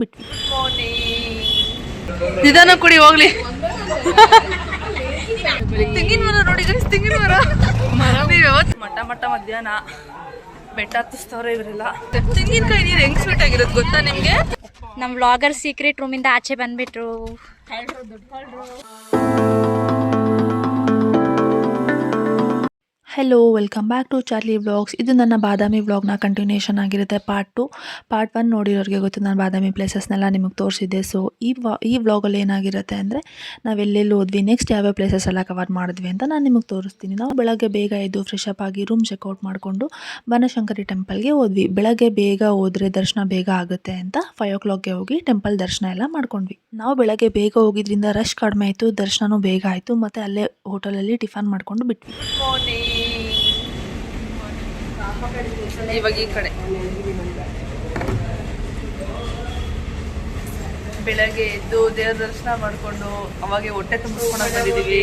ಬಿಟ್ವಿ. ನಿಧಾನ ಕುಡಿ ಹೋಗ್ಲಿ. ತೆಂಗಿನ ಮರ ನೋಡಿ, ತೆಂಗಿನ ಮರ. ನೀವು ಯಾವತ್ತು ಮಟ್ಟ ಮಧ್ಯಾಹ್ನ ಬೆಟ್ಟ ಹತ್ತಿಸ್ತವ್ರೆ ಇವರೆಲ್ಲ. ತೆಂಗಿನಕಾಯಿ ನೀರು ಹೆಂಗ್ ಸ್ವೀಟ್ ಆಗಿರೋದು ಗೊತ್ತಾ ನಿಮ್ಗೆ? ನಮ್ ವ್ಲಾಗರ್ ಸೀಕ್ರೆಟ್ ರೂಮಿಂದ ಆಚೆ ಬಂದ್ಬಿಟ್ರು. Hello, welcome back to Charlie vlogs. ಇದು ನನ್ನ ಬಾದಾಮಿ ವ್ಲಾಗ್ನ ಕಂಟಿನ್ಯೂಷನ್ ಆಗಿರುತ್ತೆ. ಪಾರ್ಟ್ 1 ನೋಡಿರೋರಿಗೆ ಗೊತ್ತು, ನಾನು ಬಾದಾಮಿ ಪ್ಲೇಸಸ್ನೆಲ್ಲ ನಿಮಗೆ ತೋರಿಸಿದ್ದೆ. ಸೊ ಈ ವ್ಲಾಗಲ್ಲಿ ಏನಾಗಿರುತ್ತೆ ಅಂದರೆ ನಾವೆಲ್ಲೆಲ್ಲಿ ಹೋದ್ವಿ, ನೆಕ್ಸ್ಟ್ ಯಾವ್ಯಾವ ಪ್ಲೇಸಸ್ ಎಲ್ಲ ಕವರ್ ಮಾಡಿದ್ವಿ ಅಂತ ನಾನು ನಿಮಗೆ ತೋರಿಸ್ತೀನಿ. ನಾವು ಬೆಳಗ್ಗೆ ಬೇಗ ಎದ್ದು ಫ್ರೆಶ್ ಅಪ್ ಆಗಿ ರೂಮ್ ಚೆಕ್ಔಟ್ ಮಾಡಿಕೊಂಡು ಬನಶಂಕರಿ ಟೆಂಪಲ್ಗೆ ಹೋದ್ವಿ. ಬೆಳಗ್ಗೆ ಬೇಗ ಹೋದರೆ ದರ್ಶನ ಬೇಗ ಆಗುತ್ತೆ ಅಂತ 5 o'clockಗೆ ಹೋಗಿ ಟೆಂಪಲ್ ದರ್ಶನ ಎಲ್ಲ ಮಾಡ್ಕೊಂಡ್ವಿ. ನಾವು ಬೆಳಗ್ಗೆ ಬೇಗ ಹೋಗಿದ್ರಿಂದ ರಶ್ ಕಡಿಮೆ ಆಯಿತು, ದರ್ಶನವೂ ಬೇಗ ಆಯಿತು. ಮತ್ತು ಅಲ್ಲೇ ಹೋಟೆಲಲ್ಲಿ ಟಿಫನ್ ಮಾಡ್ಕೊಂಡು ಬಿಟ್ವಿ. ಇವಾಗ ಈ ಕಡೆ ಬೆಳಗ್ಗೆ ಎದ್ದು ದೇವ್ರ ದರ್ಶನ ಮಾಡ್ಕೊಂಡು ಅವಾಗೆ ಹೊಟ್ಟೆ ತುಂಬಿಸ್ಕೊಂಡು ಬಂದಿದ್ದೀವಿ.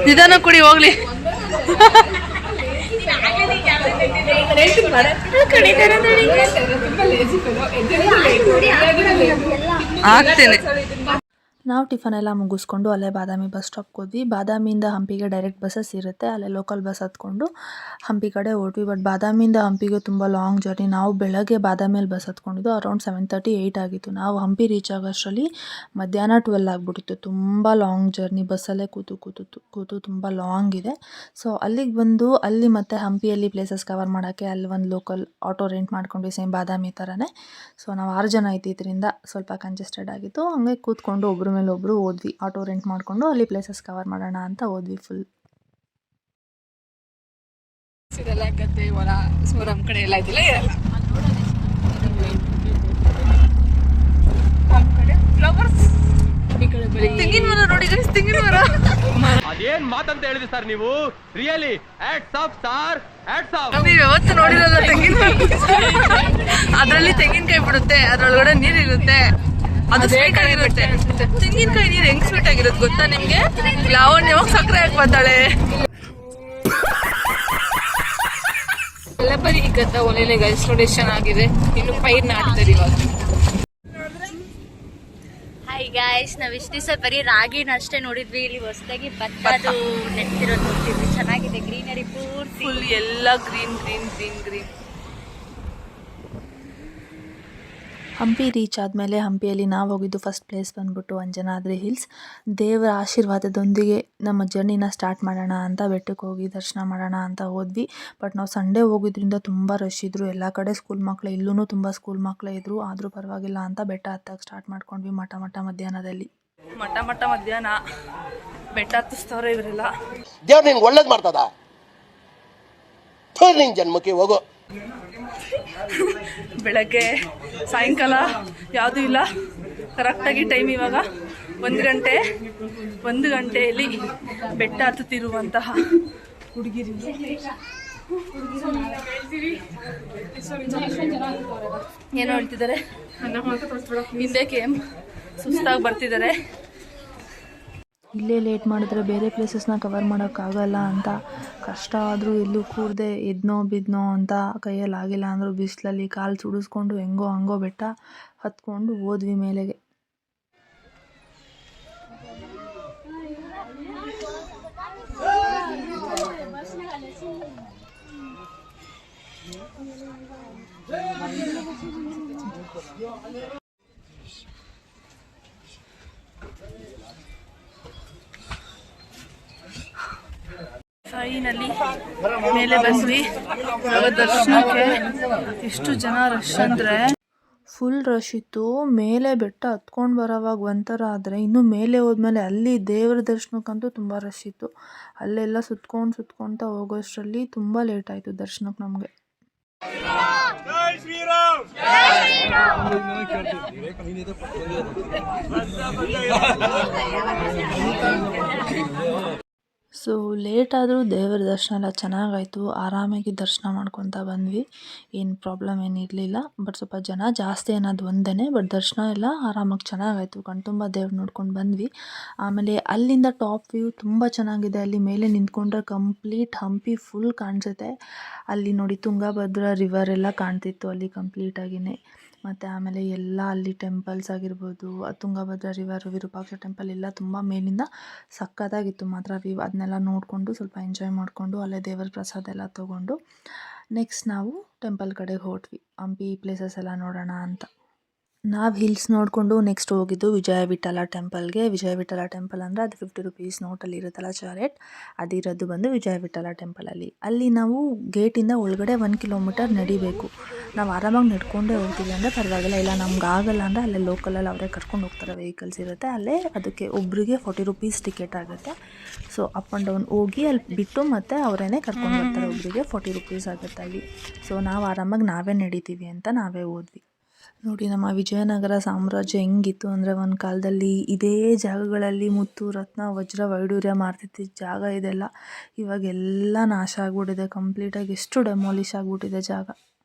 ನಿಧಾನ ಕುಡಿ ಹೋಗ್ಲಿ. ಆಗ್ತೇನೆ. ನಾವು ಟಿಫನ್ ಎಲ್ಲ ಮುಗಿಸ್ಕೊಂಡು ಅಲ್ಲೇ ಬಾದಾಮಿ ಬಸ್ ಸ್ಟಾಪ್ಗೆ ಹೋದ್ವಿ. ಬಾದಾಮಿಯಿಂದ ಹಂಪಿಗೆ ಡೈರೆಕ್ಟ್ ಬಸ್ಸಸ್ ಇರುತ್ತೆ, ಅಲ್ಲೇ ಲೋಕಲ್ ಬಸ್ ಹತ್ಕೊಂಡು ಹಂಪಿ ಕಡೆ ಹೊರಟ್ವಿ. ಬಟ್ ಬಾದಾಮಿಯಿಂದ ಹಂಪಿಗೆ ತುಂಬ ಲಾಂಗ್ ಜರ್ನಿ. ನಾವು ಬೆಳಗ್ಗೆ ಬಾದಾಮಿಯಲ್ಲಿ ಬಸ್ ಹತ್ಕೊಂಡಿದ್ದು ಅರೌಂಡ್ 7:30, 8 ಆಗಿತ್ತು. ನಾವು ಹಂಪಿ ರೀಚ್ ಆಗೋಷ್ಟರಲ್ಲಿ ಮಧ್ಯಾಹ್ನ 12 ಆಗಿಬಿಟ್ಟಿತ್ತು. ತುಂಬ ಲಾಂಗ್ ಜರ್ನಿ, ಬಸ್ಸಲ್ಲೇ ಕೂತು ತುಂಬ ಲಾಂಗ್ ಇದೆ. ಸೊ ಅಲ್ಲಿಗೆ ಬಂದು ಅಲ್ಲಿ ಮತ್ತೆ ಹಂಪಿಯಲ್ಲಿ ಪ್ಲೇಸಸ್ ಕವರ್ ಮಾಡೋಕ್ಕೆ ಅಲ್ಲಿ ಒಂದು ಲೋಕಲ್ ಆಟೋ ರೆಂಟ್ ಮಾಡ್ಕೊಂಡ್ವಿ, ಸೇಮ್ ಬಾದಾಮಿ ಥರನೇ. ಸೊ ನಾವು 6 ಜನ ಇದ್ದಿದ್ದರಿಂದ ಸ್ವಲ್ಪ ಕಂಜೆಸ್ಟೆಡ್ ಆಗಿತ್ತು. ಹಂಗೆ ಕೂತ್ಕೊಂಡು ಒಬ್ಬರು ಮೇಲೆ ಒಬ್ರು ಹೋದ್ವಿ. ಆಟೋ ರೆಂಟ್ ಮಾಡಿಕೊಂಡು ಅಲ್ಲಿ ಪ್ಲೇಸಸ್ ಕವರ್ ಮಾಡೋಣ ಅಂತ ಹೋದ್ವಿ. ಫುಲ್ ಕಡೆ ಎಲ್ಲ ಇದಿಲ್ಲ, ತೆಂಗಿನ ಮರ ನೋಡಿ, ತೆಂಗಿನ ಮರ. ಅದೇನ್ ಮಾತಂತ ಹೇಳಿದ್ರಿ ಸರ್ ನೀವು? Really hats off sir, hats off. ನೀವು ಯಾವತ್ತು ನೋಡಿರಲ್ಲ ತೆಂಗಿನ ಮರ. ಅದ್ರಲ್ಲಿ ತೆಂಗಿನಕಾಯಿ ಬಿಡುತ್ತೆ, ಅದ್ರೊಳಗಡೆ ನೀರಿರುತ್ತೆ, ಅದು ಸ್ವೀಟ್ ಆಗಿರುತ್ತೆ. ತೆಂಗಿನಕಾಯಿ ನೀರು ಹೆಂಗ್ ಸ್ವೀಟ್ ಆಗಿರೋದು ಗೊತ್ತಾ ನಿಮ್ಗೆ? ಲಾವಣ್ಯ ಸಕ್ಕರೆ ಹಾಕಿ ಬರ್ತಾಳೆ. ಎಲ್ಲ ಬರೀ ಗದ್ದ ಒಲೆಲೆ ಗೈಸ್ ನೋಡಿ ಚೆನ್ನಾಗಿದೆ. ಇನ್ನು ಪೈರ್ ನಾಡ್ತಾರೆ ಇವಾಗ. ಹಾಯ್ ಗಾಯ್ಸ್, ನಾವ್ ಇಷ್ಟ ದಿವಸ ಬರೀ ರಾಗಿನ ಅಷ್ಟೇ ನೋಡಿದ್ವಿ. ಇಲ್ಲಿ ಹೊಸದಾಗಿ ಭತ್ತದು ನೆಟ್ಟಿರೋದು ನೋಡ್ತಿದ್ವಿ. ಚೆನ್ನಾಗಿದೆ, ಗ್ರೀನರಿ ಪೂರ್ತಿ ಫುಲ್ ಎಲ್ಲ green green green green. Hampi reach ಆದಮೇಲೆ ಹಂಪಿಯಲ್ಲಿ ನಾವು ಹೋಗಿದ್ದು ಫಸ್ಟ್ ಪ್ಲೇಸ್ ಬಂದ್ಬಿಟ್ಟು ಅಂಜನಾದ್ರಿ ಹಿಲ್ಸ್. ದೇವರ ಆಶೀರ್ವಾದದೊಂದಿಗೆ ನಮ್ಮ ಜರ್ನಿನ ಸ್ಟಾರ್ಟ್ ಮಾಡೋಣ ಅಂತ ಬೆಟ್ಟಕ್ಕೆ ಹೋಗಿ ದರ್ಶನ ಮಾಡೋಣ ಅಂತ ಹೋದ್ವಿ. ಬಟ್ ನಾವು ಸಂಡೇ ಹೋಗಿದ್ರಿಂದ ತುಂಬ ರಶ್ ಇದ್ದರು. ಎಲ್ಲ ಕಡೆ ಸ್ಕೂಲ್ ಮಕ್ಕಳು, ಇಲ್ಲೂ ತುಂಬ ಸ್ಕೂಲ್ ಮಕ್ಕಳೇ ಇದ್ದರು. ಆದರೂ ಪರವಾಗಿಲ್ಲ ಅಂತ ಬೆಟ್ಟ ಹತ್ತಕ್ಕೆ ಸ್ಟಾರ್ಟ್ ಮಾಡ್ಕೊಂಡ್ವಿ. ಮಧ್ಯಾಹ್ನದಲ್ಲಿ ಮಧ್ಯಾಹ್ನ ಬೆಟ್ಟ ಹತ್ತಿಸ್ತವ್ರೆ ಇವರೆಲ್ಲ. ದೇವ್ರು ನಿನ್ಗೆ ಒಳ್ಳೇದು ಮಾಡ್ತದ, ನಿನ್ ಜನ್ಮಕ್ಕೆ ಹೋಗೋ. ಬೆಳಗ್ಗೆ ಸಾಯಂಕಾಲ ಯಾವುದೂ ಇಲ್ಲ, ಕರೆಕ್ಟಾಗಿ ಟೈಮ್ ಇವಾಗ 1 ಗಂಟೆಯಲ್ಲಿ ಬೆಟ್ಟ ಹತ್ತುತ್ತಿರುವಂತಹ ಹುಡುಗಿರು ಏನೋ ಹೇಳ್ತಿದ್ದಾರೆ. ಹಿಂದಕ್ಕೆ ಸುಸ್ತಾಗಿ ಬರ್ತಿದ್ದಾರೆ. ಇಲ್ಲೇ ಲೇಟ್ ಮಾಡಿದ್ರೆ ಬೇರೆ ಪ್ಲೇಸಸ್ನ ಕವರ್ ಮಾಡೋಕ್ಕಾಗಲ್ಲ ಅಂತ ಕಷ್ಟ ಆದರೂ ಎಲ್ಲೂ ಕೂರದೆ ಎದ್ನೋ ಬಿದ್ನೋ ಅಂತ ಕೈಯಲ್ಲಿ ಆಗಿಲ್ಲ ಅಂದರೂ ಬಿಸಿಲಲ್ಲಿ ಕಾಲು ಸುಡಿಸ್ಕೊಂಡು ಹೆಂಗೋ ಹಂಗೋ ಬೆಟ್ಟ ಹತ್ಕೊಂಡು ಹೋದ್ವಿ ಮೇಲೆಗೆ. ಫೈನಲಿ ಮೇಲೆ ಬಂದ್ವಿ. ದರ್ಶನಕ್ಕೆ ಎಷ್ಟು ಜನ ರಶ್ ಅಂದರೆ ಫುಲ್ ರಶ್ ಇತ್ತು. ಮೇಲೆ ಬೆಟ್ಟ ಹತ್ಕೊಂಡು ಬರೋವಾಗ ಒಂಥರ ಆದರೆ ಇನ್ನು ಮೇಲೆ ಹೋದ್ಮೇಲೆ ಅಲ್ಲಿ ದೇವರ ದರ್ಶನಕ್ಕಂತೂ ತುಂಬ ರಶ್ ಇತ್ತು. ಅಲ್ಲೆಲ್ಲ ಸುತ್ಕೊಳ್ತಾ ಹೋಗೋಷ್ಟರಲ್ಲಿ ತುಂಬ ಲೇಟ್ ಆಯಿತು ದರ್ಶನಕ್ಕೆ ನಮಗೆ. ಸೊ ಲೇಟ್ ಆದರೂ ದೇವರ ದರ್ಶನ ಎಲ್ಲ ಚೆನ್ನಾಗಾಯಿತು. ಆರಾಮಾಗಿ ದರ್ಶನ ಮಾಡ್ಕೊತಾ ಬಂದ್ವಿ. ಏನು ಪ್ರಾಬ್ಲಮ್ ಏನಿರಲಿಲ್ಲ. ಬಟ್ ಸ್ವಲ್ಪ ಜನ ಜಾಸ್ತಿ ಅನ್ನೋದು ಒಂದೇ. ಬಟ್ ದರ್ಶನ ಎಲ್ಲ ಆರಾಮಾಗಿ ಚೆನ್ನಾಗಾಯಿತು. ಕಣ್ತುಂಬ ದೇವ್ರು ನೋಡ್ಕೊಂಡು ಬಂದ್ವಿ. ಆಮೇಲೆ ಅಲ್ಲಿಂದ ಟಾಪ್ ವ್ಯೂ ತುಂಬ ಚೆನ್ನಾಗಿದೆ. ಅಲ್ಲಿ ಮೇಲೆ ನಿಂತ್ಕೊಂಡ್ರೆ ಕಂಪ್ಲೀಟ್ ಹಂಪಿ ಫುಲ್ ಕಾಣಿಸುತ್ತೆ. ಅಲ್ಲಿ ನೋಡಿ ತುಂಗಭದ್ರಾ ರಿವರ್ ಎಲ್ಲ ಕಾಣ್ತಿತ್ತು ಅಲ್ಲಿ ಕಂಪ್ಲೀಟಾಗಿಯೇ. ಮತ್ತು ಆಮೇಲೆ ಎಲ್ಲ ಅಲ್ಲಿ ಟೆಂಪಲ್ಸ್ ಆಗಿರ್ಬೋದು, ತುಂಗಭದ್ರಾ ರಿವರು, ವಿರೂಪಾಕ್ಷ ಟೆಂಪಲ್ ಎಲ್ಲ ತುಂಬ ಮೇಲಿಂದ ಸಕ್ಕತ್ತಾಗಿತ್ತು ಮಾತ್ರ ವ್ಯೂ. ಅದನ್ನೆಲ್ಲ ನೋಡಿಕೊಂಡು ಸ್ವಲ್ಪ ಎಂಜಾಯ್ ಮಾಡಿಕೊಂಡು ಅಲ್ಲೇ ದೇವರ ಪ್ರಸಾದ ಎಲ್ಲ ತೊಗೊಂಡು ನೆಕ್ಸ್ಟ್ ನಾವು ಟೆಂಪಲ್ ಕಡೆಗೆ ಹೊರಟ್ವಿ. ಹಂಪಿ ಪ್ಲೇಸಸ್ ಎಲ್ಲ ನೋಡೋಣ ಅಂತ. ನಾವು ಹಿಲ್ಸ್ ನೋಡಿಕೊಂಡು ನೆಕ್ಸ್ಟ್ ಹೋಗಿದ್ದು ವಿಜಯ ವಿಠಲ ಟೆಂಪಲ್ಗೆ. ವಿಜಯ ವಿಠಲ ಟೆಂಪಲ್ ಅಂದರೆ ಅದು 50 ರೂಪೀಸ್ ನೋಟಲ್ಲಿ ಇರುತ್ತಲ್ಲ ಚಾರೆಟ್, ಅದಿರೋದು ಬಂದು ವಿಜಯ ವಿಠಲ ಟೆಂಪಲಲ್ಲಿ. ಅಲ್ಲಿ ನಾವು ಗೇಟಿಂದ ಒಳಗಡೆ 1 ಕಿಲೋಮೀಟರ್ ನಡಿಬೇಕು. ನಾವು ಆರಾಮಾಗಿ ನಡ್ಕೊಂಡೇ ಹೋಗ್ತೀವಿ ಅಂದರೆ ಪರವಾಗಿಲ್ಲ. ಇಲ್ಲ ನಮ್ಗೆ ಆಗಲ್ಲ ಅಂದರೆ ಅಲ್ಲೇ ಲೋಕಲಲ್ಲಿ ಅವರೇ ಕರ್ಕೊಂಡು ಹೋಗ್ತಾರೆ, ವೆಹಿಕಲ್ಸ್ ಇರುತ್ತೆ ಅಲ್ಲೇ. ಅದಕ್ಕೆ ಒಬ್ಬರಿಗೆ 40 ರೂಪೀಸ್ ಟಿಕೆಟ್ ಆಗುತ್ತೆ. ಸೊ ಅಪ್ ಆ್ಯಂಡ್ ಡೌನ್ ಹೋಗಿ ಅಲ್ಲಿ ಬಿಟ್ಟು ಮತ್ತೆ ಅವರೇ ಕರ್ಕೊಂಡು ಬರ್ತಾರೆ. ಒಬ್ಬರಿಗೆ 40 ರೂಪೀಸ್ ಆಗುತ್ತೆ ಅಲ್ಲಿ. ಸೊ ನಾವು ಆರಾಮಾಗಿ ನಾವೇ ನಡೀತೀವಿ ಅಂತ ನಾವೇ ಹೋದ್ವಿ. ನೋಡಿ ನಮ್ಮ ವಿಜಯನಗರ ಸಾಮ್ರಾಜ್ಯ ಹೆಂಗಿತ್ತು ಅಂದರೆ ಒಂದು ಕಾಲದಲ್ಲಿ ಇದೇ ಜಾಗಗಳಲ್ಲಿ ಮುತ್ತು ರತ್ನ ವಜ್ರ ವೈಡೂರ್ಯ ಮಾಡ್ತಿದ್ದ ಜಾಗ ಇದೆಲ್ಲ. ಇವಾಗೆಲ್ಲ ನಾಶ ಆಗಿಬಿಟ್ಟಿದೆ ಕಂಪ್ಲೀಟಾಗಿ. ಎಷ್ಟು ಡೆಮಾಲಿಷ್ ಆಗಿಬಿಟ್ಟಿದೆ ಜಾಗ.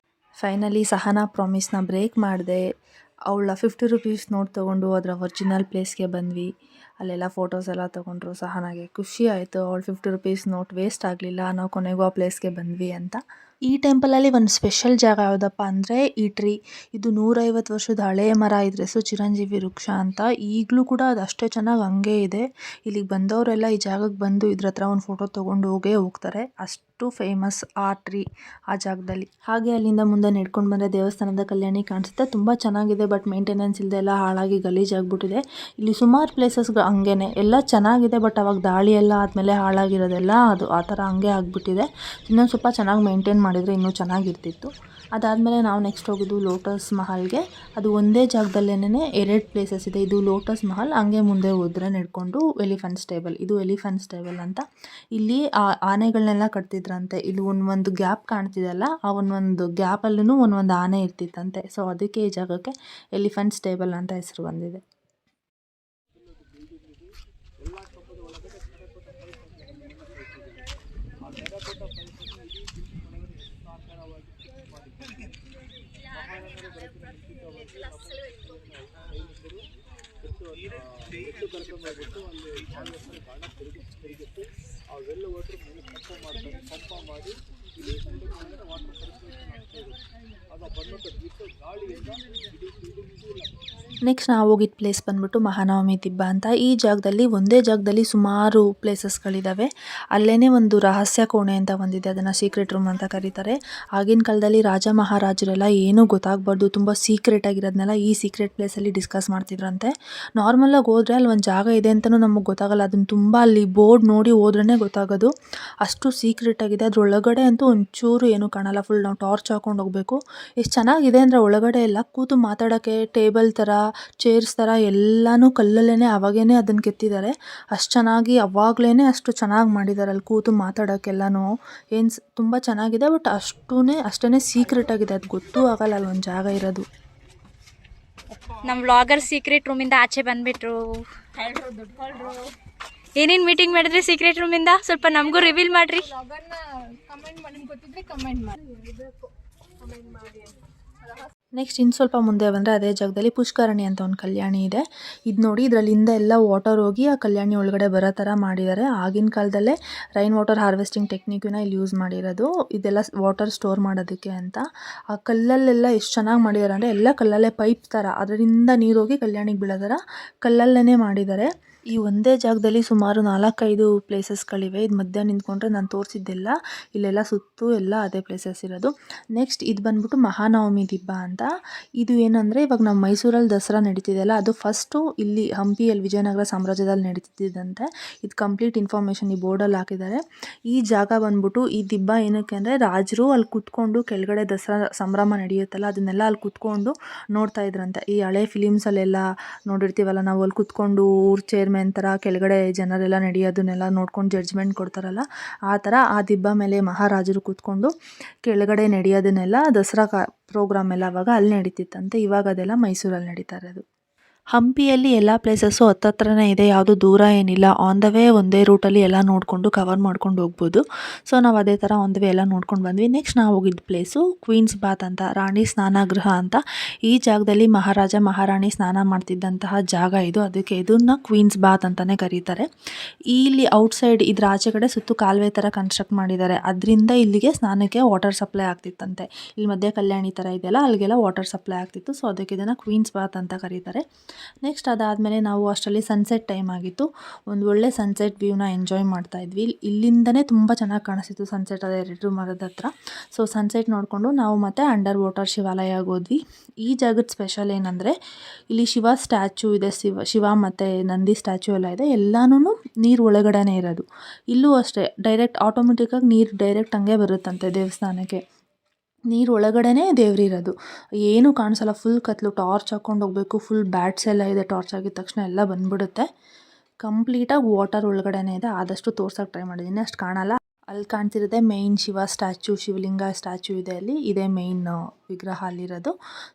ಫೈನಲಿ ಸಹನಾ ಪ್ರಾಮಿಸ್ನ ಬ್ರೇಕ್ ಮಾಡಿದೆ. ಅವಳ 50 ರೂಪೀಸ್ ನೋಟ್ ತೊಗೊಂಡು ಅದರ ಒರಿಜಿನಲ್ ಪ್ಲೇಸ್ಗೆ ಬಂದ್ವಿ. ಅಲ್ಲೆಲ್ಲ ಫೋಟೋಸ್ ಎಲ್ಲ ತೊಗೊಂಡ್ರು. ಸಹನಾಗೆ ಖುಷಿ ಆಯಿತು. ಅವಳು 50 ರೂಪೀಸ್ ನೋಟ್ ವೇಸ್ಟ್ ಆಗಲಿಲ್ಲ, ನಾವು ಕೊನೆಗೂ ಆ ಪ್ಲೇಸ್ಗೆ ಬಂದ್ವಿ ಅಂತ. ಈ ಟೆಂಪಲಲ್ಲಿ ಒಂದು ಸ್ಪೆಷಲ್ ಜಾಗ ಯಾವುದಪ್ಪ ಅಂದರೆ ಈ ಟ್ರೀ. ಇದು 150 ವರ್ಷದ ಹಳೆಯ ಮರ. ಇದ್ರ ಹೆಸರು ಚಿರಂಜೀವಿ ವೃಕ್ಷ ಅಂತ. ಈಗಲೂ ಕೂಡ ಅದು ಅಷ್ಟೇ ಚೆನ್ನಾಗಿ ಹಂಗೆ ಇದೆ. ಇಲ್ಲಿಗೆ ಬಂದವರೆಲ್ಲ ಈ ಜಾಗಕ್ಕೆ ಬಂದು ಇದ್ರ ಹತ್ರ ಒಂದು ಫೋಟೋ ತೊಗೊಂಡು ಹೋಗ್ತಾರೆ. ಅಷ್ಟು ಫೇಮಸ್ ಆ ಟ್ರೀ ಆ ಜಾಗದಲ್ಲಿ. ಹಾಗೆ ಅಲ್ಲಿಂದ ಮುಂದೆ ನಡ್ಕೊಂಡು ಬಂದರೆ ದೇವಸ್ಥಾನದ ಕಲ್ಯಾಣಿ ಕಾಣಿಸುತ್ತೆ. ತುಂಬ ಚೆನ್ನಾಗಿದೆ. ಬಟ್ ಮೇಂಟೆನೆನ್ಸ್ ಇಲ್ಲದೆ ಎಲ್ಲ ಹಾಳಾಗಿ ಗಲೀಜಾಗಿಬಿಟ್ಟಿದೆ. ಇಲ್ಲಿ ಸುಮಾರು ಪ್ಲೇಸಸ್ಗಳು ಹಂಗೇನೆ ಎಲ್ಲ ಚೆನ್ನಾಗಿದೆ. ಬಟ್ ಅವಾಗ ದಾಳಿ ಎಲ್ಲ ಆದಮೇಲೆ ಹಾಳಾಗಿರೋದೆಲ್ಲ ಅದು ಆ ಥರ ಹಂಗೆ ಆಗಿಬಿಟ್ಟಿದೆ. ಇನ್ನೊಂದು ಸ್ವಲ್ಪ ಚೆನ್ನಾಗಿ ಮೇಂಟೈನ್ ಮಾಡಿದರೆ ಇನ್ನೂ ಚೆನ್ನಾಗಿರ್ತಿತ್ತು. ಅದಾದಮೇಲೆ ನಾವು ನೆಕ್ಸ್ಟ್ ಹೋಗಿದ್ದು ಲೋಟಸ್ ಮಹಲ್ಗೆ. ಅದು ಒಂದೇ ಜಾಗದಲ್ಲೇನೆ 2 ಪ್ಲೇಸಸ್ ಇದೆ. ಇದು ಲೋಟಸ್ ಮಹಲ್. ಹಂಗೆ ಮುಂದೆ ಹೋದರೆ ನಡ್ಕೊಂಡು ಎಲಿಫೆಂಟ್ ಸ್ಟೇಬಲ್. ಇದು ಎಲಿಫೆಂಟ್ ಸ್ಟೇಬಲ್ ಅಂತ. ಇಲ್ಲಿ ಆನೆಗಳನ್ನೆಲ್ಲ ಕಟ್ತಿದ್ರಂತೆ. ಇಲ್ಲಿ ಒಂದು ಗ್ಯಾಪ್ ಕಾಣ್ತಿದೆಯಲ್ಲ, ಆ ಒಂದೊಂದು ಗ್ಯಾಪಲ್ಲೂ ಒಂದೊಂದು ಆನೆ ಇರ್ತಿತ್ತಂತೆ. ಸೊ ಅದಕ್ಕೆ ಈ ಜಾಗಕ್ಕೆ ಎಲಿಫೆಂಟ್ ಸ್ಟೇಬಲ್ ಅಂತ ಹೆಸರು ಬಂದಿದೆ. ನೆಕ್ಸ್ಟ್ ನಾವು ಹೋಗಿದ್ದ ಪ್ಲೇಸ್ ಬಂದ್ಬಿಟ್ಟು ಮಹಾನವಮಿ ದಿಬ್ಬ ಅಂತ. ಈ ಜಾಗದಲ್ಲಿ ಒಂದೇ ಜಾಗದಲ್ಲಿ ಸುಮಾರು ಪ್ಲೇಸಸ್ಗಳಿದ್ದಾವೆ. ಅಲ್ಲೇ ಒಂದು ರಹಸ್ಯ ಕೋಣೆ ಅಂತ ಒಂದಿದೆ. ಅದನ್ನು ಸೀಕ್ರೆಟ್ ರೂಮ್ ಅಂತ ಕರೀತಾರೆ. ಆಗಿನ ಕಾಲದಲ್ಲಿ ರಾಜ ಮಹಾರಾಜರೆಲ್ಲ ಏನೂ ಗೊತ್ತಾಗಬಾರ್ದು, ತುಂಬ ಸೀಕ್ರೆಟ್ ಆಗಿರೋದನ್ನೆಲ್ಲ ಈ ಸೀಕ್ರೆಟ್ ಪ್ಲೇಸಲ್ಲಿ ಡಿಸ್ಕಸ್ ಮಾಡ್ತಿದ್ರಂತೆ. ನಾರ್ಮಲಾಗಿ ಹೋದರೆ ಅಲ್ಲಿ ಒಂದು ಜಾಗ ಇದೆ ಅಂತಲೂ ನಮಗೆ ಗೊತ್ತಾಗಲ್ಲ. ಅದನ್ನು ತುಂಬ ಅಲ್ಲಿ ಬೋರ್ಡ್ ನೋಡಿ ಹೋದ್ರೇ ಗೊತ್ತಾಗೋದು. ಅಷ್ಟು ಸೀಕ್ರೆಟ್ ಆಗಿದೆ. ಅದ್ರೊಳಗಡೆ ಅಂತೂ ಒಂಚೂರು ಏನೂ ಕಾಣಲ್ಲ. ಫುಲ್ ನಾವು ಟಾರ್ಚ್ ಹಾಕೊಂಡು ಹೋಗಬೇಕು. ಎಷ್ಟು ಚೆನ್ನಾಗಿದೆ ಅಂದರೆ ಒಳಗಡೆ ಎಲ್ಲ ಕೂತು ಮಾತಾಡೋಕ್ಕೆ ಟೇಬಲ್ ಥರ, ಚೇರ್ಸ್ ಥರ ಎಲ್ಲನೂ ಕಲ್ಲಲ್ಲೇ ಅವಾಗೇನೆ ಅದನ್ನು ಕೆತ್ತಿದ್ದಾರೆ. ಅಷ್ಟು ಚೆನ್ನಾಗಿ ಅವಾಗಲೇ ಅಷ್ಟು ಚೆನ್ನಾಗಿ ಮಾಡಿದ್ದಾರೆ. ಅಲ್ಲಿ ಕೂತು ಮಾತಾಡೋಕ್ಕೆಲ್ಲನೂ ಏನು ತುಂಬ ಚೆನ್ನಾಗಿದೆ. ಬಟ್ ಅಷ್ಟೇ ಸೀಕ್ರೆಟ್ ಆಗಿದೆ. ಅದು ಗೊತ್ತೂ ಆಗಲ್ಲ ಅಲ್ಲಿ ಒಂದು ಜಾಗ ಇರೋದು. ನಮ್ಮ ವ್ಲಾಗರ್ ಸೀಕ್ರೆಟ್ ರೂಮಿಂದ ಆಚೆ ಬಂದ್ಬಿಟ್ರು. ಏನೇನು ಮೀಟಿಂಗ್ ಮಾಡಿದ್ರಿ ಸೀಕ್ರೆಟ್ ರೂಮಿಂದ? ಸ್ವಲ್ಪ ನಮಗೂ ರಿವೀಲ್ ಮಾಡ್ರಿ. ನೆಕ್ಸ್ಟ್ ಇನ್ನು ಸ್ವಲ್ಪ ಮುಂದೆ ಬಂದರೆ ಅದೇ ಜಾಗದಲ್ಲಿ ಪುಷ್ಕರಣಿ ಅಂತ ಒಂದು ಕಲ್ಯಾಣಿ ಇದೆ. ಇದು ನೋಡಿ, ಇದರಲ್ಲಿಂದ ಎಲ್ಲ ವಾಟರ್ ಹೋಗಿ ಆ ಕಲ್ಯಾಣಿ ಒಳಗಡೆ ಬರೋ ಥರ ಮಾಡಿದ್ದಾರೆ. ಆಗಿನ ಕಾಲದಲ್ಲೇ ರೈನ್ ವಾಟರ್ ಹಾರ್ವೆಸ್ಟಿಂಗ್ ಟೆಕ್ನಿಕ್ನ ಇಲ್ಲಿ ಯೂಸ್ ಮಾಡಿರೋದು. ಇದೆಲ್ಲ ವಾಟರ್ ಸ್ಟೋರ್ ಮಾಡೋದಕ್ಕೆ ಅಂತ. ಆ ಕಲ್ಲಲ್ಲೆಲ್ಲ ಎಷ್ಟು ಚೆನ್ನಾಗಿ ಮಾಡಿದ್ದಾರೆ ಅಂದರೆ ಎಲ್ಲ ಕಲ್ಲಲ್ಲೇ ಪೈಪ್ ಥರ, ಅದರಿಂದ ನೀರು ಹೋಗಿ ಕಲ್ಯಾಣಿಗೆ ಬೀಳೋ ಥರ ಕಲ್ಲಲ್ಲೇ ಮಾಡಿದ್ದಾರೆ. ಈ ಒಂದೇ ಜಾಗದಲ್ಲಿ ಸುಮಾರು 4-5 ಪ್ಲೇಸಸ್ಗಳಿವೆ. ಇದು ಮಧ್ಯ ನಿಂತ್ಕೊಂಡ್ರೆ ನಾನು ತೋರಿಸಿದ್ದೆಲ್ಲ ಇಲ್ಲೆಲ್ಲ ಸುತ್ತು ಎಲ್ಲ ಅದೇ ಪ್ಲೇಸಸ್ ಇರೋದು. ನೆಕ್ಸ್ಟ್ ಇದು ಬಂದ್ಬಿಟ್ಟು ಮಹಾನವಮಿ ದಿಬ್ಬ ಅಂತ. ಇದು ಏನಂದರೆ ಇವಾಗ ನಾವು ಮೈಸೂರಲ್ಲಿ ದಸರಾ ನಡೀತಿದೆಯಲ್ಲ, ಅದು ಫಸ್ಟು ಇಲ್ಲಿ ಹಂಪಿಯಲ್ಲಿ ವಿಜಯನಗರ ಸಾಮ್ರಾಜ್ಯದಲ್ಲಿ ನಡೀತಿದ್ದಂತೆ. ಇದು ಕಂಪ್ಲೀಟ್ ಇನ್ಫಾರ್ಮೇಷನ್ ಈ ಬೋರ್ಡಲ್ಲಿ ಹಾಕಿದ್ದಾರೆ. ಈ ಜಾಗ ಬಂದ್ಬಿಟ್ಟು ಈ ದಿಬ್ಬ ಏನಕ್ಕೆ ಅಂದರೆ ರಾಜರು ಅಲ್ಲಿ ಕೂತ್ಕೊಂಡು ಕೆಳಗಡೆ ದಸರಾ ಸಂಭ್ರಮ ನಡೆಯುತ್ತಲ್ಲ, ಅದನ್ನೆಲ್ಲ ಅಲ್ಲಿ ಕೂತ್ಕೊಂಡು ನೋಡ್ತಾ ಇದ್ರಂತೆ. ಈ ಹಳೆ ಫಿಲಿಮ್ಸಲ್ಲೆಲ್ಲ ನೋಡಿರ್ತೀವಲ್ಲ ನಾವು, ಅಲ್ಲಿ ಕೂತ್ಕೊಂಡು ಊರ್ ಚೇರ್ಮನ್ ಥರ ಕೆಳಗಡೆ ಜನರೆಲ್ಲ ನಡೆಯೋದನ್ನೆಲ್ಲ ನೋಡ್ಕೊಂಡು ಜಡ್ಜ್ಮೆಂಟ್ ಕೊಡ್ತಾರಲ್ಲ, ಆ ಥರ ಆ ದಿಬ್ಬ ಮೇಲೆ ಮಹಾರಾಜರು ಕೂತ್ಕೊಂಡು ಕೆಳಗಡೆ ನಡೆಯೋದನ್ನೆಲ್ಲ ದಸರಾ ಪ್ರೋಗ್ರಾಮ್ ಎಲ್ಲ ಅವಾಗ ಅಲ್ಲಿ ನಡೀತಿತ್ತಂತೆ. ಇವಾಗ ಅದೆಲ್ಲ ಮೈಸೂರಲ್ಲಿ ನಡೀತಾ ಇರೋದು. ಹಂಪಿಯಲ್ಲಿ ಎಲ್ಲ ಪ್ಲೇಸಸ್ಸು ಹತ್ತತ್ರನೇ ಇದೆ, ಯಾವುದು ದೂರ ಏನಿಲ್ಲ. ಆನ್ ದ ವೇ ಒಂದೇ ರೂಟಲ್ಲಿ ಎಲ್ಲ ನೋಡಿಕೊಂಡು ಕವರ್ ಮಾಡ್ಕೊಂಡು ಹೋಗ್ಬೋದು. ಸೊ ನಾವು ಅದೇ ಥರ ಆನ್ ದ ವೇ ಎಲ್ಲ ನೋಡ್ಕೊಂಡು ಬಂದ್ವಿ. ನೆಕ್ಸ್ಟ್ ನಾವು ಹೋಗಿದ್ದ ಪ್ಲೇಸು ಕ್ವೀನ್ಸ್ ಬಾತ್ ಅಂತ, ರಾಣಿ ಸ್ನಾನಗೃಹ ಅಂತ. ಈ ಜಾಗದಲ್ಲಿ ಮಹಾರಾಜ ಮಹಾರಾಣಿ ಸ್ನಾನ ಮಾಡ್ತಿದ್ದಂತಹ ಜಾಗ ಇದು, ಅದಕ್ಕೆ ಇದನ್ನು ಕ್ವೀನ್ಸ್ ಬಾತ್ ಅಂತಲೇ ಕರೀತಾರೆ. ಇಲ್ಲಿ ಔಟ್ಸೈಡ್ ಇದ್ರ ಆಚೆ ಕಡೆ ಸುತ್ತು ಕಾಲುವೆ ಥರ ಕನ್ಸ್ಟ್ರಕ್ಟ್ ಮಾಡಿದ್ದಾರೆ, ಅದರಿಂದ ಇಲ್ಲಿಗೆ ಸ್ನಾನಕ್ಕೆ ವಾಟರ್ ಸಪ್ಲೈ ಆಗ್ತಿತ್ತಂತೆ. ಇಲ್ಲಿ ಮಧ್ಯ ಕಲ್ಯಾಣಿ ಥರ ಇದೆಯಲ್ಲ, ಅಲ್ಲಿಗೆಲ್ಲ ವಾಟರ್ ಸಪ್ಲೈ ಆಗ್ತಿತ್ತು. ಸೊ ಅದಕ್ಕೆ ಇದನ್ನು ಕ್ವೀನ್ಸ್ ಬಾತ್ ಅಂತ ಕರೀತಾರೆ. ನೆಕ್ಸ್ಟ್ ಅದಾದಮೇಲೆ ನಾವು ಅಷ್ಟರಲ್ಲಿ ಸನ್ಸೆಟ್ ಟೈಮ್ ಆಗಿತ್ತು. ಒಂದು ಒಳ್ಳೆ ಸನ್ಸೆಟ್ ವ್ಯೂನ ಎಂಜಾಯ್ ಮಾಡ್ತಾ ಇದ್ವಿ. ಇಲ್ಲಿಂದನೇ ತುಂಬ ಚೆನ್ನಾಗಿ ಕಾಣಿಸ್ತಿತ್ತು ಸನ್ಸೆಟ್, ಅದೇ ಎರಡು ಮರದ ಹತ್ರ. ಸೊ ಸನ್ಸೆಟ್ ನೋಡಿಕೊಂಡು ನಾವು ಮತ್ತೆ ಅಂಡರ್ ವಾಟರ್ ಶಿವಾಲಯಗೆ ಹೋದ್ವಿ. ಈ ಜಾಗದ ಸ್ಪೆಷಲ್ ಏನಂದರೆ ಇಲ್ಲಿ ಶಿವ ಸ್ಟ್ಯಾಚು ಇದೆ, ಶಿವ ಮತ್ತು ನಂದಿ ಸ್ಟ್ಯಾಚು ಎಲ್ಲ ಇದೆ, ಎಲ್ಲನೂ ನೀರು ಒಳಗಡೆನೇ ಇರೋದು. ಇಲ್ಲೂ ಅಷ್ಟೇ ಡೈರೆಕ್ಟ್ ಆಟೋಮೆಟಿಕ್ಕಾಗಿ ನೀರು ಡೈರೆಕ್ಟ್ ಹಂಗೆ ಬರುತ್ತಂತೆ ದೇವಸ್ಥಾನಕ್ಕೆ. ನೀರು ಒಳಗಡೆನೇ ದೇವರಿರೋದು, ಏನೂ ಕಾಣಿಸಲ್ಲ, ಫುಲ್ ಕತ್ಲು. ಟಾರ್ಚ್ ಹಾಕ್ಕೊಂಡು ಹೋಗಬೇಕು, ಫುಲ್ ಬ್ಯಾಟ್ಸ್ ಎಲ್ಲ ಇದೆ, ಟಾರ್ಚ್ ಆಗಿದ ತಕ್ಷಣ ಎಲ್ಲ ಬಂದ್ಬಿಡುತ್ತೆ. ಕಂಪ್ಲೀಟಾಗಿ ವಾಟರ್ ಒಳಗಡೆನೇ ಇದೆ. ಆದಷ್ಟು ತೋರ್ಸೋಕ್ಕೆ ಟ್ರೈ ಮಾಡಿದ್ದೀನಿ, ಅಷ್ಟು ಕಾಣಲ್ಲ. ಅಲ್ಲಿ ಕಾಣ್ತಿರೋದೆ ಮೇಯ್ನ್ ಶಿವ ಸ್ಟ್ಯಾಚು, ಶಿವಲಿಂಗ ಸ್ಟ್ಯಾಚು ಇದೆ ಅಲ್ಲಿ, ಇದೇ ಮೇಯ್ನ್ ವಿಗ್ರಹ ಅಲ್ಲಿರೋದು.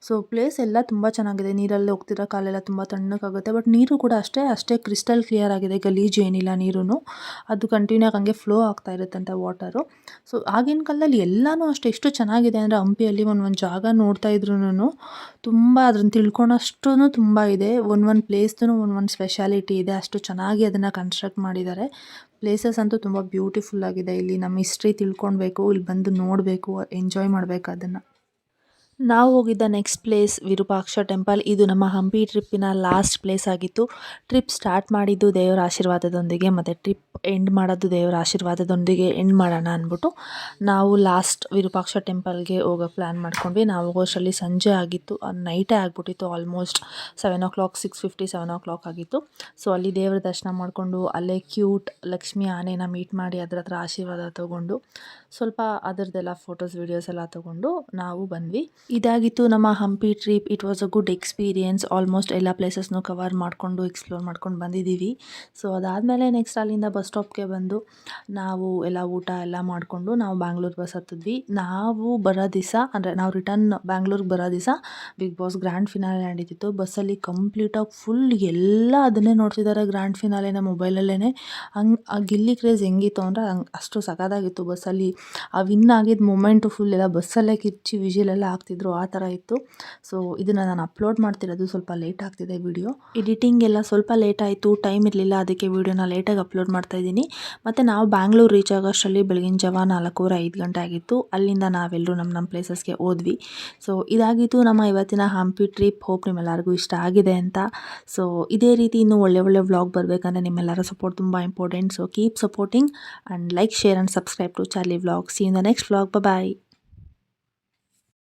ಸೊ ಪ್ಲೇಸ್ ಎಲ್ಲ ತುಂಬ ಚೆನ್ನಾಗಿದೆ. ನೀರಲ್ಲಿ ಹೋಗ್ತಿರೋ ಕಾಲೆಲ್ಲ ತುಂಬ ತಣ್ಣಕ್ಕಾಗುತ್ತೆ. ಬಟ್ ನೀರು ಕೂಡ ಅಷ್ಟೇ ಕ್ರಿಸ್ಟಲ್ ಕ್ಲಿಯರ್ ಆಗಿದೆ, ಗಲೀಜು ಏನಿಲ್ಲ ನೀರು. ಅದು ಕಂಟಿನ್ಯೂ ಆಗಿ ಹಂಗೆ ಫ್ಲೋ ಆಗ್ತಾ ಇರುತ್ತಂತೆ ವಾಟರು. ಸೊ ಆಗಿನ ಕಾಲದಲ್ಲಿ ಎಲ್ಲನೂ ಅಷ್ಟೇ ಎಷ್ಟು ಚೆನ್ನಾಗಿದೆ ಅಂದರೆ ಹಂಪಿಯಲ್ಲಿ ಒಂದು ಜಾಗ ನೋಡ್ತಾ ಇದ್ರೂ ತುಂಬ ಅದನ್ನು ತಿಳ್ಕೊಳೋಷ್ಟು ತುಂಬ ಇದೆ. ಒಂದು ಪ್ಲೇಸ್ದು ಒಂದು ಸ್ಪೆಷಾಲಿಟಿ ಇದೆ, ಅಷ್ಟು ಚೆನ್ನಾಗಿ ಅದನ್ನು ಕನ್ಸ್ಟ್ರಕ್ಟ್ ಮಾಡಿದ್ದಾರೆ. ಪ್ಲೇಸಸ್ ಅಂತೂ ತುಂಬ ಬ್ಯೂಟಿಫುಲ್ ಆಗಿದೆ. ಇಲ್ಲಿ ನಮ್ಮ ಹಿಸ್ಟ್ರಿ ತಿಳ್ಕೊಳ್ಬೇಕು, ಇಲ್ಲಿ ಬಂದು ನೋಡಬೇಕು, ಎಂಜಾಯ್ ಮಾಡಬೇಕು ಅದನ್ನು. ನಾವು ಹೋಗಿದ್ದ ನೆಕ್ಸ್ಟ್ ಪ್ಲೇಸ್ ವಿರೂಪಾಕ್ಷ ಟೆಂಪಲ್. ಇದು ನಮ್ಮ ಹಂಪಿ ಟ್ರಿಪ್ಪಿನ ಲಾಸ್ಟ್ ಪ್ಲೇಸ್ ಆಗಿತ್ತು. ಟ್ರಿಪ್ ಸ್ಟಾರ್ಟ್ ಮಾಡಿದ್ದು ದೇವರ ಆಶೀರ್ವಾದದೊಂದಿಗೆ, ಮತ್ತು ಟ್ರಿಪ್ ಎಂಡ್ ಮಾಡೋದು ದೇವರ ಆಶೀರ್ವಾದದೊಂದಿಗೆ ಎಂಡ್ ಮಾಡೋಣ ಅಂದ್ಬಿಟ್ಟು ನಾವು ಲಾಸ್ಟ್ ವಿರೂಪಾಕ್ಷ ಟೆಂಪಲ್ಗೆ ಹೋಗೋಕ್ಕೆ ಪ್ಲ್ಯಾನ್ ಮಾಡ್ಕೊಂಡ್ವಿ. ನಾವು ಹೋಗೋಷ್ಟರಲ್ಲಿ ಸಂಜೆ ಆಗಿತ್ತು, ನೈಟೇ ಆಗಿಬಿಟ್ಟಿತ್ತು. ಆಲ್ಮೋಸ್ಟ್ 7 o'clock, 6:50, 7 o'clock ಆಗಿತ್ತು. ಸೊ ಅಲ್ಲಿ ದೇವರ ದರ್ಶನ ಮಾಡಿಕೊಂಡು ಅಲ್ಲೇ ಕ್ಯೂಟ್ ಲಕ್ಷ್ಮಿ ಆನೆನ ಮೀಟ್ ಮಾಡಿ ಅದರ ಹತ್ರ ಆಶೀರ್ವಾದ ತೊಗೊಂಡು ಸ್ವಲ್ಪ ಅದರದ್ದೆಲ್ಲ ಫೋಟೋಸ್ ವೀಡಿಯೋಸ್ ಎಲ್ಲ ತೊಗೊಂಡು ನಾವು ಬಂದ್ವಿ. ಇದಾಗಿತ್ತು ನಮ್ಮ Hampi trip. It was a good experience. Almost ಎಲ್ಲ ಪ್ಲೇಸಸ್ನೂ ಕವರ್ ಮಾಡಿಕೊಂಡು ಎಕ್ಸ್ಪ್ಲೋರ್ ಮಾಡ್ಕೊಂಡು ಬಂದಿದ್ದೀವಿ. ಸೊ ಅದಾದಮೇಲೆ ನೆಕ್ಸ್ಟ್ ಅಲ್ಲಿಂದ ಬಸ್ ಸ್ಟಾಪ್ಗೆ ಬಂದು ನಾವು ಎಲ್ಲ ಊಟ ಎಲ್ಲ ಮಾಡಿಕೊಂಡು ನಾವು ಬ್ಯಾಂಗ್ಳೂರು ಬಸ್ ಹತ್ತಿದ್ವಿ. ನಾವು ಬರೋ ದಿವಸ ಅಂದರೆ ನಾವು ರಿಟರ್ನ್ ಬ್ಯಾಂಗ್ಳೂರಿಗೆ ಬರೋ ದಿವಸ ಬಿಗ್ ಬಾಸ್ ಗ್ರ್ಯಾಂಡ್ ಫಿನಾಲೆ ನಡೀತಿತ್ತು. ಬಸ್ಸಲ್ಲಿ ಕಂಪ್ಲೀಟಾಗಿ ಫುಲ್ ಎಲ್ಲ ಅದನ್ನೇ ನೋಡ್ತಿದ್ದಾರೆ, ಗ್ರ್ಯಾಂಡ್ ಫಿನಾಲೆನ ಮೊಬೈಲಲ್ಲೇ. ಹಂಗೆ ಆ ಗಿಲ್ಲಿ ಕ್ರೇಜ್ ಹೆಂಗಿತ್ತು ಅಂದರೆ ಅಷ್ಟು ಸಖತ್ತಾಗಿತ್ತು. ಬಸ್ಸಲ್ಲಿ ಆ ವಿನ್ ಆಗಿದ್ದ ಮೂಮೆಂಟು ಫುಲ್ ಎಲ್ಲ ಬಸ್ಸಲ್ಲೇ ಕಿರ್ಚಿ ವಿಜಿಲೆಲ್ಲ ಆಗ್ತಿದ್ರು, ಆ ಥರ ಇತ್ತು. ಸೊ ಇದನ್ನು ನಾನು ಅಪ್ಲೋಡ್ ಮಾಡ್ತಿರೋದು ಸ್ವಲ್ಪ ಲೇಟ್ ಆಗ್ತಿದೆ ವಿಡಿಯೋ. ಎಡಿಟಿಂಗ್ ಎಲ್ಲ ಸ್ವಲ್ಪ ಲೇಟ್ ಆಯಿತು, ಟೈಮ್ ಇರಲಿಲ್ಲ, ಅದಕ್ಕೆ ವೀಡಿಯೋನ ಲೇಟಾಗಿ ಅಪ್ಲೋಡ್ ಮಾಡ್ತಾಯಿದ್ದೀನಿ. ಮತ್ತು ನಾವು ಬ್ಯಾಂಗ್ಳೂರು ರೀಚ್ ಆಗೋಷ್ಟರಲ್ಲಿ ಬೆಳಗಿನ ಜಾವ 4:05 ಗಂಟೆ ಆಗಿತ್ತು. ಅಲ್ಲಿಂದ ನಾವೆಲ್ಲರೂ ನಮ್ಮ ಪ್ಲೇಸಸ್ಗೆ ಹೋದ್ವಿ. ಸೊ ಇದಾಗಿತ್ತು ನಮ್ಮ ಇವತ್ತಿನ ಹಂಪಿ ಟ್ರಿಪ್. ಹೋಪ್ ನಿಮ್ಮೆಲ್ಲರಿಗೂ ಇಷ್ಟ ಆಗಿದೆ ಅಂತ. ಸೊ ಇದೇ ರೀತಿ ಇನ್ನೂ ಒಳ್ಳೆ ವ್ಲಾಗ್ ಬರಬೇಕಂದ್ರೆ ನಿಮ್ಮೆಲ್ಲರ ಸಪೋರ್ಟ್ ತುಂಬ important. So keep supporting and like, share and subscribe to Charlie vlog. See in the next vlog. Bye.